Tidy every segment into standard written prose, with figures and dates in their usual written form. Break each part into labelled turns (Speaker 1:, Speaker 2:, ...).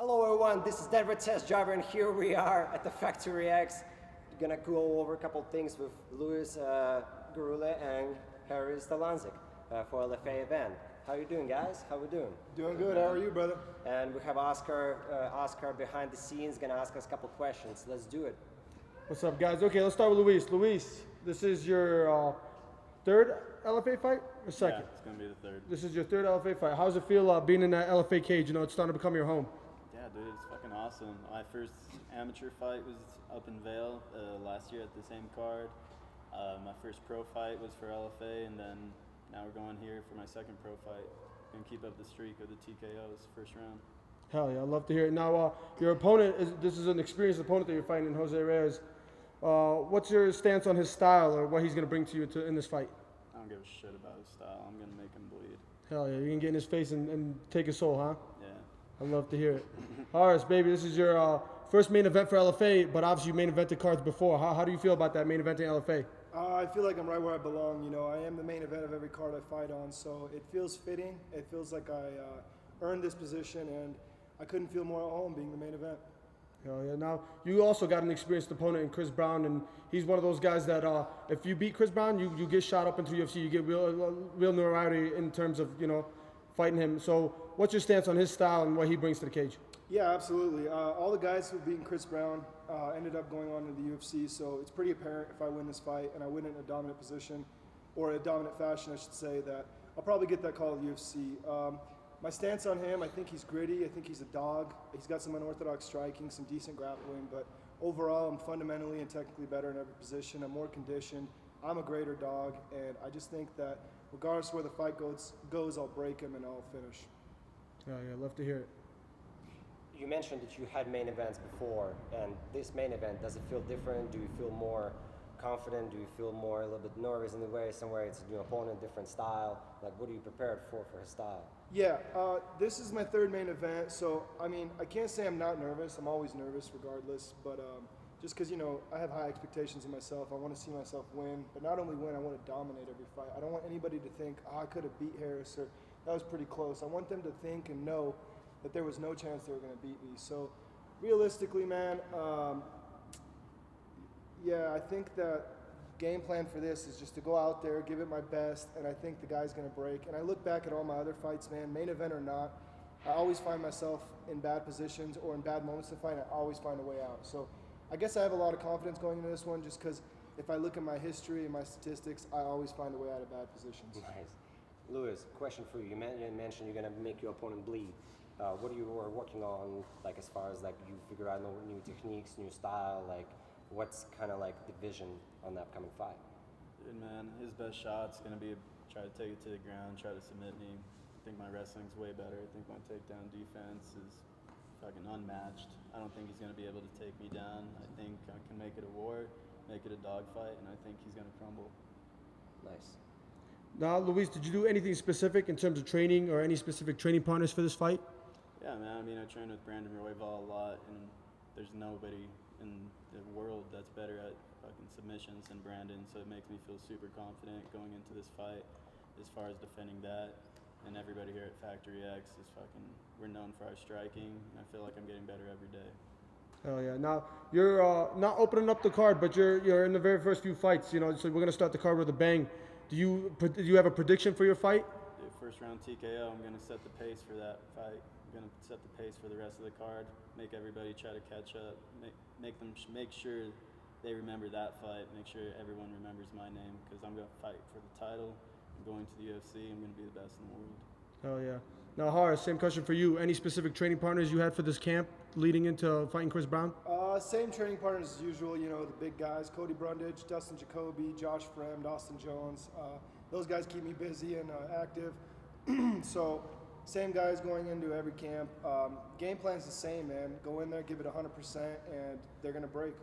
Speaker 1: Hello everyone, this is Denver Test Driver and here we are at the Factory X. We're gonna go over a couple of things with Luis GURULE and HARIS TALUNDZIC for LFA event. How you doing, guys? How we doing?
Speaker 2: Doing good. How are you, brother?
Speaker 1: And we have Oscar behind the scenes gonna ask us a couple questions. Let's do it.
Speaker 2: What's up, guys? Okay, let's start with Luis. Luis, this is your third LFA fight or second?
Speaker 3: Yeah, it's gonna be the third.
Speaker 2: This is your third LFA fight. How's it feel being in that LFA cage? You know, it's starting to become your home.
Speaker 3: Yeah, dude, it's fucking awesome. My first amateur fight was up in Vail last year at the same card. My first pro fight was for LFA, and then now we're going here for my second pro fight. Gonna keep up the streak of the TKOs first round.
Speaker 2: Hell yeah, I'd love to hear it. Now, your opponent, this is an experienced opponent that you're fighting in, Jose Reyes. What's your stance on his style or what he's going to bring to you in this fight?
Speaker 3: I don't give a shit about his style. I'm gonna make him bleed.
Speaker 2: Hell yeah, you can get in his face and take his soul, huh?
Speaker 3: Yeah.
Speaker 2: I'd love to hear it. Haris, baby, this is your first main event for LFA, but obviously you main evented cards before. How do you feel about that main event in LFA?
Speaker 4: I feel like I'm right where I belong. You know, I am the main event of every card I fight on, so it feels fitting. It feels like I earned this position, and I couldn't feel more at home being the main event.
Speaker 2: Hell yeah. Now, you also got an experienced opponent in Chris Brown, and he's one of those guys that if you beat Chris Brown, you get shot up into UFC. You get real notoriety in terms of, you know, fighting him. So what's your stance on his style and what he brings to the cage?
Speaker 4: Yeah, absolutely. All the guys who've beaten Chris Brown ended up going on to the UFC, so it's pretty apparent if I win this fight and I win it in a dominant position, or a dominant fashion, I should say, that I'll probably get that call at the UFC. My stance on him, I think he's gritty. I think he's a dog. He's got some unorthodox striking, some decent grappling, but overall, I'm fundamentally and technically better in every position. I'm more conditioned. I'm a greater dog, and I just think that regardless of where the fight goes, I'll break him and I'll finish.
Speaker 2: Yeah, I'd love to hear it.
Speaker 1: You mentioned that you had main events before, and this main event, does it feel different? Do you feel more confident? Do you feel more a little bit nervous in the way somewhere it's a new opponent, different style? Like, what are you prepared for his style?
Speaker 4: Yeah, this is my third main event, so I mean, I can't say I'm not nervous. I'm always nervous regardless, but just because, you know, I have high expectations of myself. I want to see myself win, but not only win, I want to dominate every fight. I don't want anybody to think, oh, I could have beat Harris, or that was pretty close. I want them to think and know that there was no chance they were going to beat me. So realistically, man, yeah, I think that game plan for this is just to go out there, give it my best, and I think the guy's going to break. And I look back at all my other fights, man, main event or not, I always find myself in bad positions or in bad moments to fight. I always find a way out. So I guess I have a lot of confidence going into this one, just because if I look at my history and my statistics, I always find a way out of bad positions.
Speaker 1: Nice. Luis, question for you. You mentioned you're going to make your opponent bleed. What are you working on, like, as far as, like, you figure out new techniques, new style, like, what's kind of like the vision on the upcoming fight?
Speaker 3: Dude, man, his best shot's gonna be try to take it to the ground, try to submit me. I think my wrestling's way better. I think my takedown defense is fucking unmatched. I don't think he's gonna be able to take me down. I think I can make it a war, make it a dogfight, and I think he's gonna crumble.
Speaker 1: Nice.
Speaker 2: Now, Luis, did you do anything specific in terms of training or any specific training partners for this fight?
Speaker 3: Yeah, man. I mean, I train with Brandon Royval a lot, and there's nobody in the world that's better at fucking submissions than Brandon, so it makes me feel super confident going into this fight as far as defending that. And everybody here at Factory X is fucking, we're known for our striking, and I feel like I'm getting better every day.
Speaker 2: Hell yeah. Now, you're not opening up the card, but you're in the very first few fights, you know, so we're going to start the card with a bang. Do you have a prediction for your fight?
Speaker 3: Dude, first round TKO, I'm going to set the pace for that fight. I'm going to set the pace for the rest of the card, make everybody try to catch up, make sure they remember that fight, make sure everyone remembers my name, because I'm going to fight for the title. I'm going to the UFC. I'm going to be the best in the world.
Speaker 2: Hell yeah. Now, Haris, same question for you. Any specific training partners you had for this camp leading into fighting Chris Brown?
Speaker 4: Same training partners as usual, you know, the big guys, Cody Brundage, Dustin Jacoby, Josh Fremd, Austin Jones. Those guys keep me busy and active. So same guys going into every camp. Game plan's the same, man. Go in there, give it 100%, and they're going to break.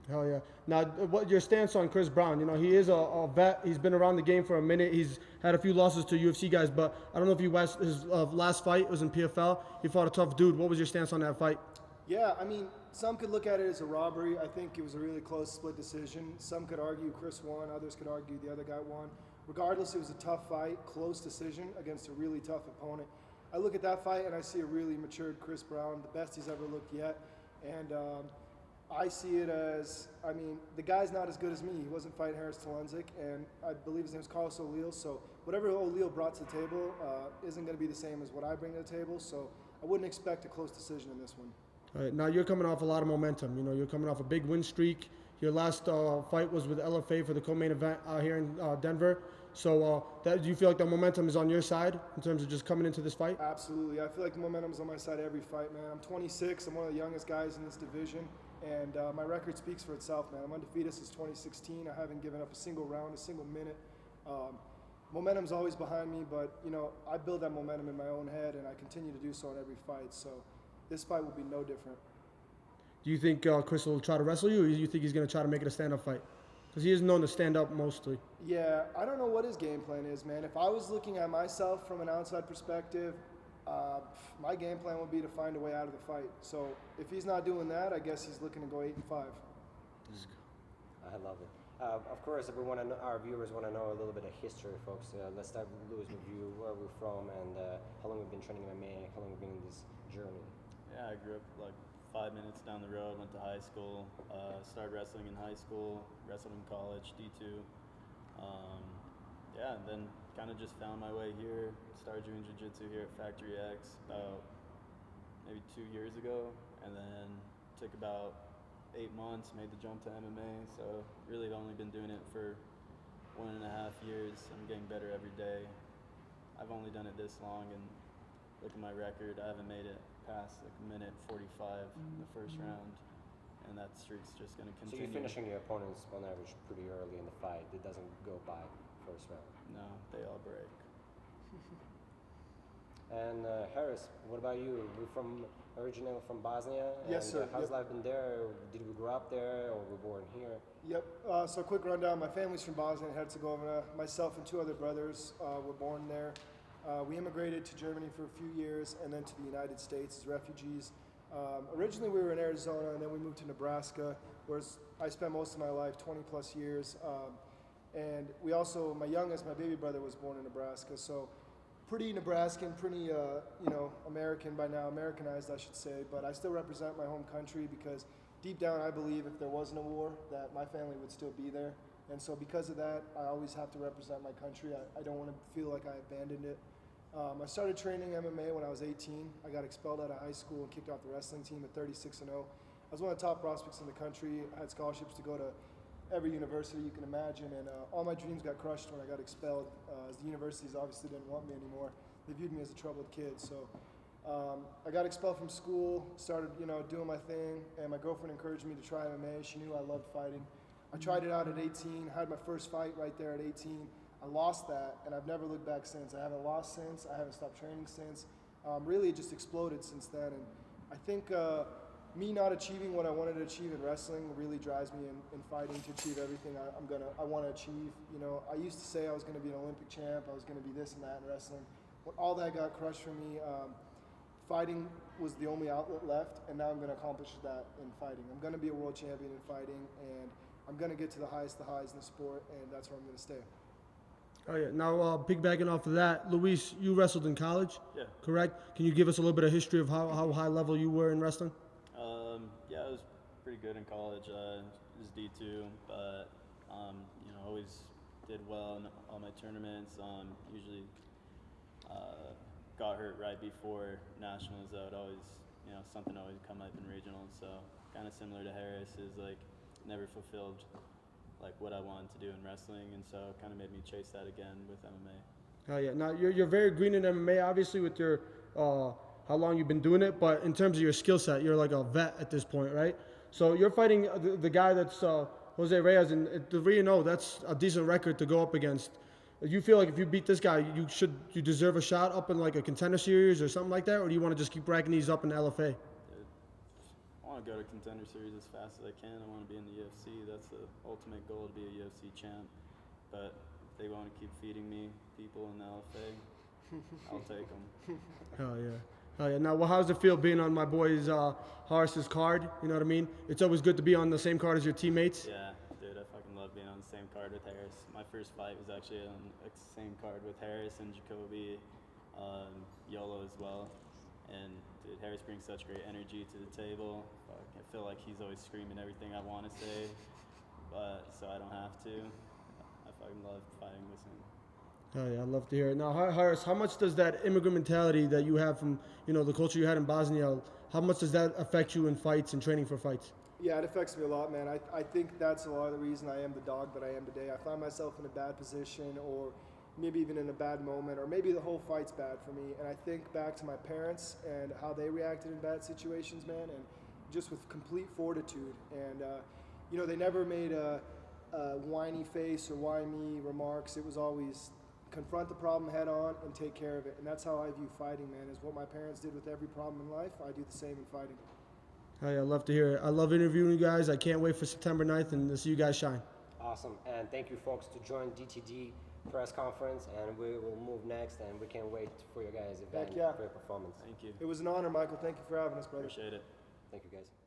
Speaker 2: Hell yeah. Now, what your stance on Chris Brown? You know, he is a vet. He's been around the game for a minute. He's had a few losses to UFC guys, but I don't know if you watched his last fight was in PFL. He fought a tough dude. What was your stance on that fight?
Speaker 4: Yeah, I mean, some could look at it as a robbery. I think it was a really close split decision. Some could argue Chris won. Others could argue the other guy won. Regardless, it was a tough fight, close decision against a really tough opponent. I look at that fight and I see a really matured Chris Brown, the best he's ever looked yet. And I see it as, I mean, the guy's not as good as me. He wasn't fighting HARIS TALUNDZIC, and I believe his name was Carlos O'Leal. So whatever O'Leal brought to the table isn't going to be the same as what I bring to the table. So I wouldn't expect a close decision in this one.
Speaker 2: All right, now you're coming off a lot of momentum. You know, you're coming off a big win streak. Your last fight was with LFA for the co-main event here in Denver. So do you feel like the momentum is on your side in terms of just coming into this fight?
Speaker 4: Absolutely. I feel like the momentum's on my side every fight, man. I'm 26. I'm one of the youngest guys in this division, and my record speaks for itself, man. I'm undefeated since 2016. I haven't given up a single round, a single minute. Momentum's always behind me, but, you know, I build that momentum in my own head, and I continue to do so in every fight. So this fight will be no different.
Speaker 2: Do you think Chris will try to wrestle you, or do you think he's going to try to make it a stand-up fight? Because he is known to stand up mostly.
Speaker 4: Yeah, I don't know what his game plan is, man. If I was looking at myself from an outside perspective, my game plan would be to find a way out of the fight. So if he's not doing that, I guess he's looking to go 8-5.
Speaker 1: I love it. Of course, our viewers want to know a little bit of history, folks. Let's start with Louis, with you, where we're from, and how long we've been training MMA, how long we've been in this journey.
Speaker 3: Yeah, I grew up like 5 minutes down the road, went to high school, started wrestling in high school, wrestled in college, D2. Yeah, and then kind of just found my way here, started doing jiu-jitsu here at Factory X about maybe 2 years ago, and then took about 8 months, made the jump to MMA, so really only been doing it for 1.5 years. I'm getting better every day. I've only done it this long, and look at my record, I haven't made it past like a minute 45 in the first round, and that streak's just going to
Speaker 1: So
Speaker 3: continue.
Speaker 1: you're finishing your opponents on average pretty early in the fight. It doesn't go by first round.
Speaker 3: No, they all break.
Speaker 1: And Haris, what about you? We're originally from Bosnia.
Speaker 4: Yes,
Speaker 1: and,
Speaker 4: sir.
Speaker 1: How's
Speaker 4: Yep.
Speaker 1: life been there? Did we grow up there, or were born here?
Speaker 4: Yep. So quick rundown. My family's from Bosnia and Herzegovina. Myself and 2 other brothers were born there. We immigrated to Germany for a few years and then to the United States as refugees. Originally we were in Arizona, and then we moved to Nebraska, where I spent most of my life, 20 plus years. And we also, my youngest, my baby brother, was born in Nebraska. So pretty Nebraskan, pretty American by now, Americanized I should say, but I still represent my home country because deep down I believe if there wasn't a war that my family would still be there. And so because of that, I always have to represent my country. I don't want to feel like I abandoned it. I started training MMA when I was 18. I got expelled out of high school and kicked off the wrestling team at 36-0. I was one of the top prospects in the country. I had scholarships to go to every university you can imagine, and all my dreams got crushed when I got expelled, as the universities obviously didn't want me anymore. They viewed me as a troubled kid. So I got expelled from school, started doing my thing, and my girlfriend encouraged me to try MMA. She knew I loved fighting. I tried it out at 18, had my first fight right there at 18. I lost that, and I've never looked back since. I haven't lost since. I haven't stopped training since. Really, it just exploded since then. And I think me not achieving what I wanted to achieve in wrestling really drives me in fighting to achieve everything I want to achieve. I used to say I was going to be an Olympic champ. I was going to be this and that in wrestling. When all that got crushed for me, fighting was the only outlet left, and now I'm going to accomplish that in fighting. I'm going to be a world champion in fighting, and I'm going to get to the highs in the sport, and that's where I'm going to stay.
Speaker 2: Oh yeah. Now, piggybacking off of that, Luis, you wrestled in college,
Speaker 3: Yeah.
Speaker 2: correct? Can you give us a little bit of history of how high level you were in wrestling?
Speaker 3: Yeah, I was pretty good in college. It was D2, but always did well in all my tournaments. Usually got hurt right before nationals. I would always, something always come up in regionals. So kind of similar to Harris, is like never fulfilled like what I wanted to do in wrestling, and so it kind of made me chase that again with MMA.
Speaker 2: Oh yeah. Now you're very green in MMA, obviously, with your how long you've been doing it, but in terms of your skill set, you're like a vet at this point, right? So you're fighting the guy that's Jose Reyes, and at 3-0, that's a decent record to go up against. You feel like if you beat this guy, you deserve a shot up in like a contender series or something like that, or do you want to just keep racking these up in the LFA?
Speaker 3: I want to go to contender series as fast as I can. I want to be in the UFC. That's the ultimate goal, to be a UFC champ. But if they want to keep feeding me people in the LFA, I'll take them.
Speaker 2: Hell yeah. Hell yeah. Now, well, how's it feel being on my boy's Haris's card? You know what I mean? It's always good to be on the same card as your teammates.
Speaker 3: Yeah, dude, I fucking love being on the same card with Harris. My first fight was actually on the same card with Harris and Jacoby. YOLO as well. And dude, Harris brings such great energy to the table. I feel like he's always screaming everything I want to say, but so I don't have to. I fucking love fighting with him.
Speaker 2: Oh yeah, I'd love to hear it. Now, Haris, how much does that immigrant mentality that you have from, you know, the culture you had in Bosnia, how much does that affect you in fights and training for fights?
Speaker 4: Yeah, it affects me a lot, man. I think that's a lot of the reason I am the dog that I am today. I find myself in a bad position, or maybe even in a bad moment, or maybe the whole fight's bad for me. And I think back to my parents and how they reacted in bad situations, man, and just with complete fortitude. And, you know, they never made a whiny face or why me remarks. It was always confront the problem head on and take care of it. And that's how I view fighting, man, is what my parents did with every problem in life. I do the same in fighting.
Speaker 2: Oh yeah, I'd love to hear it. I love interviewing you guys. I can't wait for September 9th and to see you guys shine.
Speaker 1: Awesome, and thank you folks to join DTD press conference, and we will move next, and we can't wait for your guys' event,
Speaker 4: Heck yeah.
Speaker 1: for your performance.
Speaker 3: Thank you.
Speaker 4: It was an honor, Michael. Thank you for having us, brother.
Speaker 3: Appreciate it.
Speaker 1: Thank you guys.